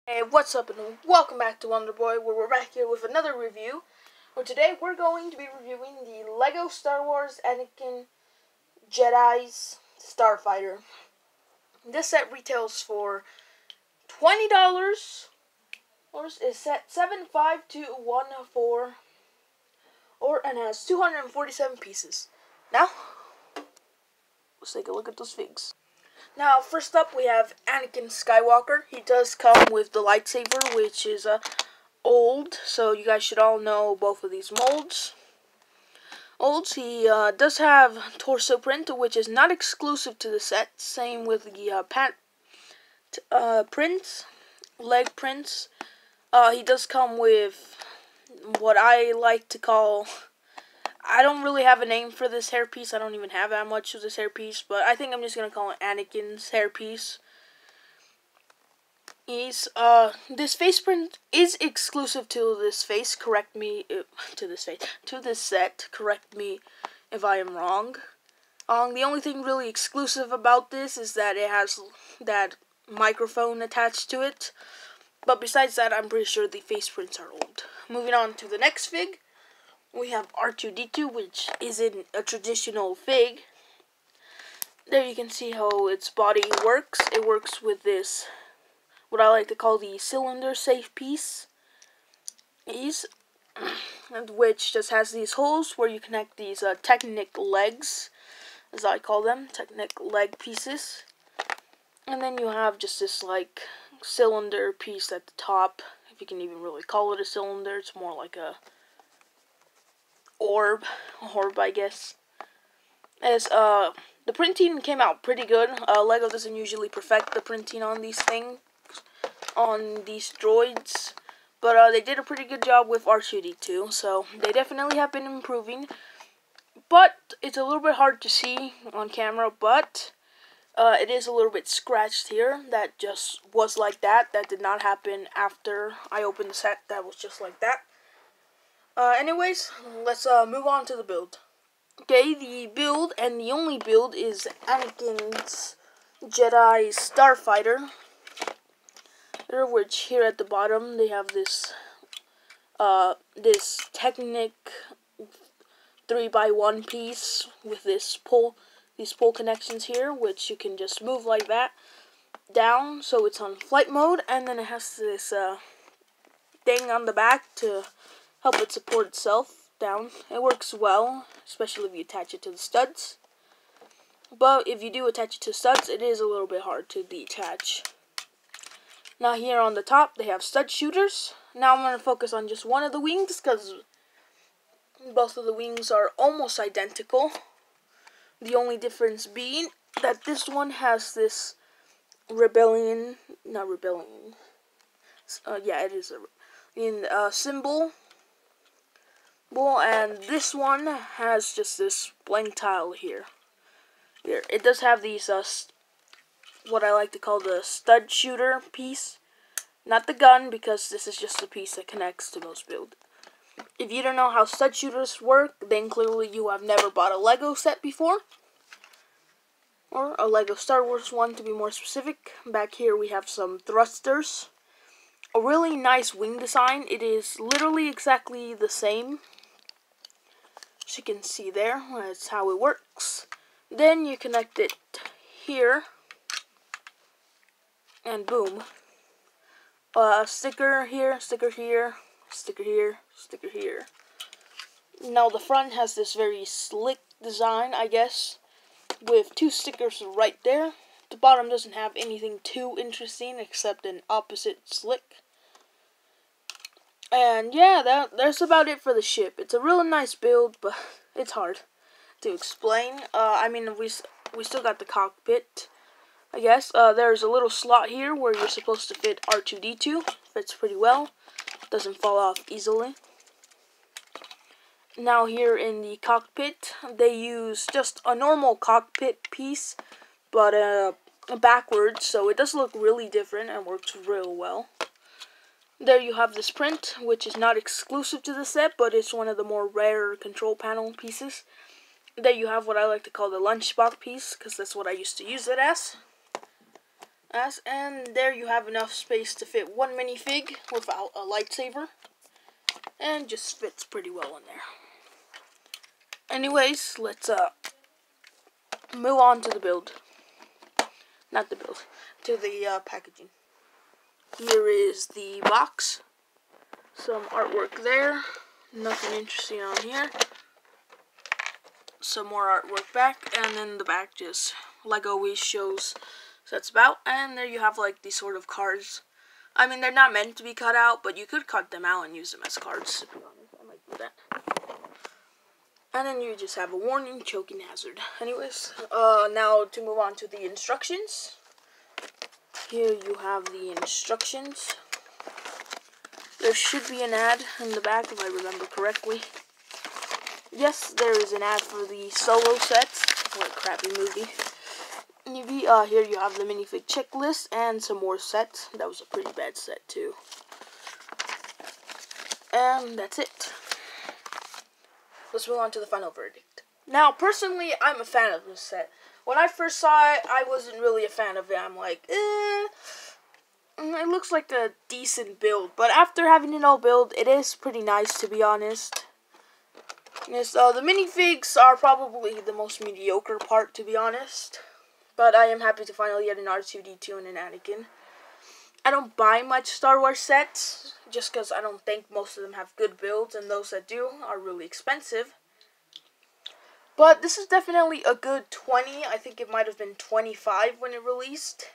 Hey, what's up and welcome back to Wonderboy, where we're back here with another review. Where today we're going to be reviewing the LEGO Star Wars Anakin Jedi's Starfighter. This set retails for $20, or is set 75214, and has 247 pieces. Now, let's take a look at those figs. Now, first up, we have Anakin Skywalker. He does come with the lightsaber, which is old, so you guys should all know both of these molds. He does have torso print, which is not exclusive to the set. Same with the prints, leg prints. He does come with what I like to call... I don't really have a name for this hairpiece. I don't even have that much of this hairpiece, but I think I'm just going to call it Anakin's hairpiece. This face print is exclusive to this face. To this set. Correct me if I am wrong. The only thing really exclusive about this is that it has that microphone attached to it. But besides that, I'm pretty sure the face prints are old. Moving on to the next fig, we have R2-D2, which isn't a traditional fig. There you can see how its body works. It works with this, what I like to call the cylinder safe piece, which just has these holes where you connect these Technic legs, as I call them, Technic leg pieces. And then you have just this like cylinder piece at the top, if you can even really call it a cylinder. It's more like a orb, I guess. As the printing came out pretty good. LEGO doesn't usually perfect the printing on these droids, but they did a pretty good job with R2-D2, so they definitely have been improving. But it's a little bit hard to see on camera, but it is a little bit scratched here. That just was like that. That did not happen after I opened the set. That was just like that. Anyways, let's move on to the build. Okay, the build, and the only build, is Anakin's Jedi Starfighter. Which here at the bottom they have this this Technic 3x1 piece with these pull connections here, which you can just move like that down, so it's on flight mode, and then it has this thing on the back to help it support itself down. It works well, especially if you attach it to the studs. But if you do attach it to studs, it is a little bit hard to detach. Now here on the top, they have stud shooters. Now I'm going to focus on just one of the wings, because both of the wings are almost identical. The only difference being that this one has this symbol. And this one has just this blank tile here. It does have these what I like to call the stud shooter piece. Not the gun, because this is just a piece that connects to most build. If you don't know how stud shooters work, then clearly you have never bought a LEGO set before. Or a LEGO Star Wars one, to be more specific. Back here we have some thrusters. A really nice wing design. It is literally exactly the same. As you can see there, that's how it works. Then you connect it here, and boom. Sticker here, sticker here, sticker here, sticker here. Now the front has this very slick design, I guess, with two stickers right there. The bottom doesn't have anything too interesting except an opposite slick. And yeah, that's about it for the ship. It's a really nice build, but it's hard to explain. I mean, we still got the cockpit, I guess. There's a little slot here where you're supposed to fit R2-D2. Fits pretty well. Doesn't fall off easily. Now here in the cockpit, they use just a normal cockpit piece, but backwards, so it does look really different and works real well. There you have this print, which is not exclusive to the set, but it's one of the more rare control panel pieces. There you have what I like to call the lunchbox piece, because that's what I used to use it as. And there you have enough space to fit one minifig without a lightsaber. And just fits pretty well in there. Anyways, let's move on to the build. Not the build, to the packaging. Here is the box. Some artwork there. Nothing interesting on here. Some more artwork back, and then the back just like always shows that's about. And there you have like these sort of cards. I mean, they're not meant to be cut out, but you could cut them out and use them as cards, to be honest. I might do that. And then you just have a warning, choking hazard. Anyways, now to move on to the instructions. Here you have the instructions. There should be an ad in the back if I remember correctly. Yes, there is an ad for the solo sets. What a crappy movie. Here you have the minifig checklist and some more sets. That was a pretty bad set too. And that's it. Let's move on to the final verdict. Now, personally, I'm a fan of this set. When I first saw it, I wasn't really a fan of it. I'm like, it looks like a decent build. But after having an all build, it is pretty nice, to be honest. Yes, the minifigs are probably the most mediocre part, to be honest. But I am happy to finally get an R2-D2 and an Anakin. I don't buy much Star Wars sets, just because I don't think most of them have good builds, and those that do are really expensive. But this is definitely a good 20. I think it might have been 25 when it released.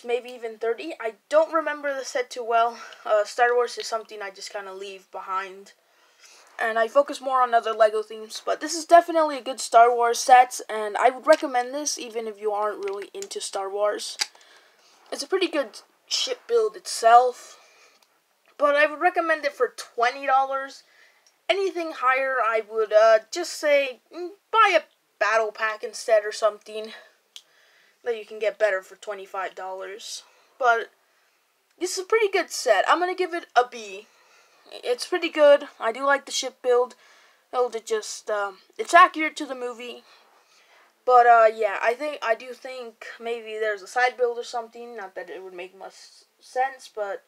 Maybe even 30. I don't remember the set too well. Star Wars is something I just kind of leave behind. And I focus more on other LEGO themes. But this is definitely a good Star Wars set, and I would recommend this even if you aren't really into Star Wars. It's a pretty good ship build itself, but I would recommend it for $20. Anything higher, I would just say buy a battle pack instead or something that you can get better for $25. But this is a pretty good set. I'm going to give it a B. It's pretty good. I do like the ship build. It's accurate to the movie. But, yeah, I do think maybe there's a side build or something. Not that it would make much sense, but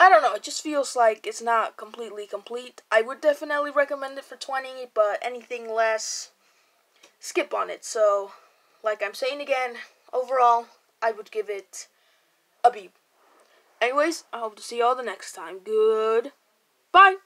I don't know. It just feels like it's not completely complete. I would definitely recommend it for 20, but anything less, skip on it. So, like I'm saying again, overall, I would give it a B. Anyways, I hope to see y'all the next time. Goodbye.